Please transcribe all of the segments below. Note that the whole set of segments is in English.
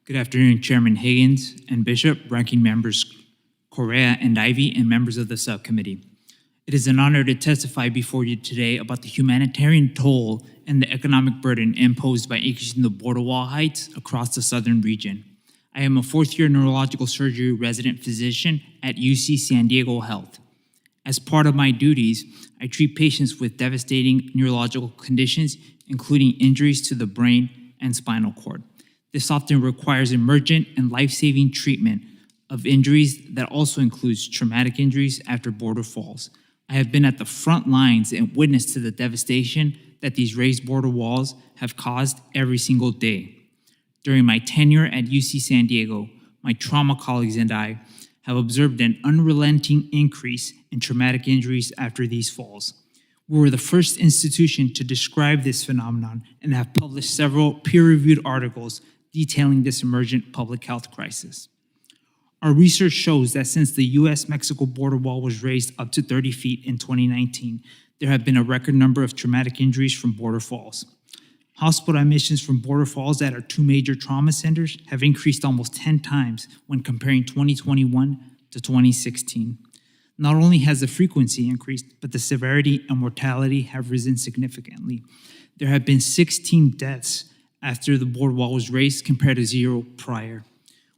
Good afternoon, Chairman Higgins and Bishop, ranking members Correa and Ivy, and members of the subcommittee. It is an honor to testify before you today about the humanitarian toll and the economic burden imposed by increasing the border wall heights across the southern region. I am a fourth-year neurological surgery resident physician at UC San Diego Health. As part of my duties, I treat patients with devastating neurological conditions, including injuries to the brain and spinal cord. This often requires emergent and life-saving treatment of injuries that also includes traumatic injuries after border falls. I have been at the front lines and witnessed to the devastation that these raised border walls have caused every single day. During my tenure at UC San Diego, my trauma colleagues and I have observed an unrelenting increase in traumatic injuries after these falls. We were the first institution to describe this phenomenon and have published several peer-reviewed articles detailing this emergent public health crisis. Our research shows that since the U.S.-Mexico border wall was raised up to 30 feet in 2019, there have been a record number of traumatic injuries from border falls. Hospital admissions from border falls at our two major trauma centers have increased almost 10 times when comparing 2021 to 2016. Not only has the frequency increased, but the severity and mortality have risen significantly. There have been 16 deaths after the border wall was raised compared to 0 prior.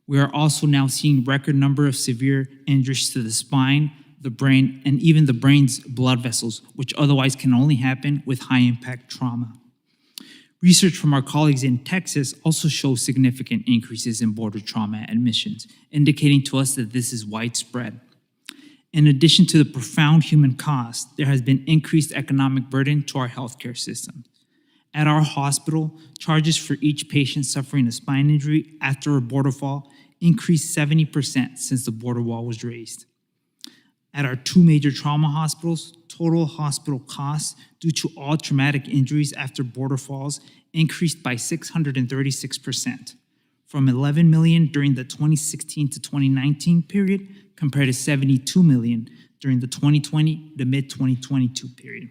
We are also now seeing record number of severe injuries to the spine, the brain, and even the brain's blood vessels, which otherwise can only happen with high-impact trauma. Research from our colleagues in Texas also shows significant increases in border trauma admissions, indicating to us that this is widespread. In addition to the profound human cost, there has been increased economic burden to our healthcare system. At our hospital, charges for each patient suffering a spine injury after a border fall increased 70% since the border wall was raised. At our two major trauma hospitals, total hospital costs due to all traumatic injuries after border falls increased by 636%, from $11 million during the 2016 to 2019 period compared to $72 million during the 2020 to mid-2022 period.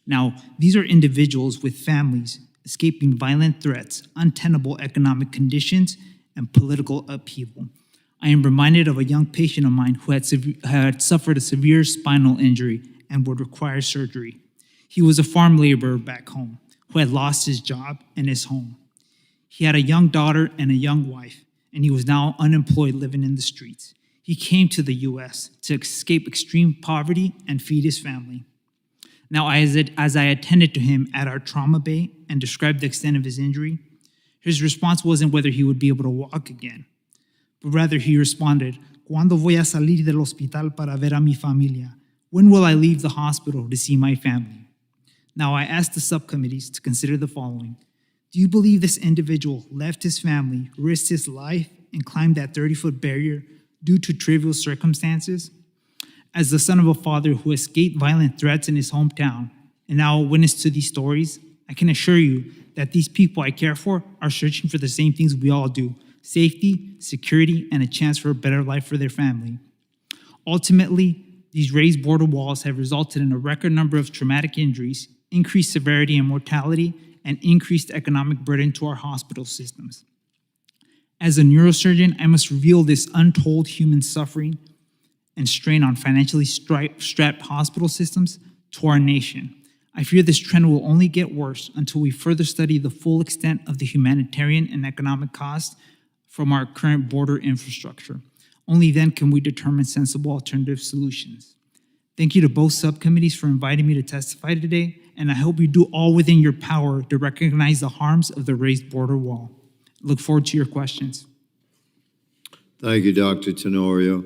Now, these are individuals with families escaping violent threats, untenable economic conditions, and political upheaval. I am reminded of a young patient of mine who had suffered a severe spinal injury and would require surgery. He was a farm laborer back home who had lost his job and his home. He had a young daughter and a young wife, and he was now unemployed living in the streets. He came to the U.S. to escape extreme poverty and feed his family. Now, as I attended to him at our trauma bay and described the extent of his injury, his response wasn't whether he would be able to walk again, but rather he responded, "¿Cuándo voy a salir del hospital para ver a mi familia? When will I leave the hospital to see my family?" Now, I asked the subcommittees to consider the following. Do you believe this individual left his family, risked his life, and climbed that 30-foot barrier due to trivial circumstances? As the son of a father who escaped violent threats in his hometown and now a witness to these stories, I can assure you that these people I care for are searching for the same things we all do: safety, security, and a chance for a better life for their family. Ultimately, these raised border walls have resulted in a record number of traumatic injuries, increased severity and mortality, and increased economic burden to our hospital systems. As a neurosurgeon, I must reveal this untold human suffering and strain on financially strapped hospital systems to our nation. I fear this trend will only get worse until we further study the full extent of the humanitarian and economic cost from our current border infrastructure. Only then can we determine sensible alternative solutions. Thank you to both subcommittees for inviting me to testify today, and I hope you do all within your power to recognize the harms of the raised border wall. I look forward to your questions. Thank you, Dr. Tenorio.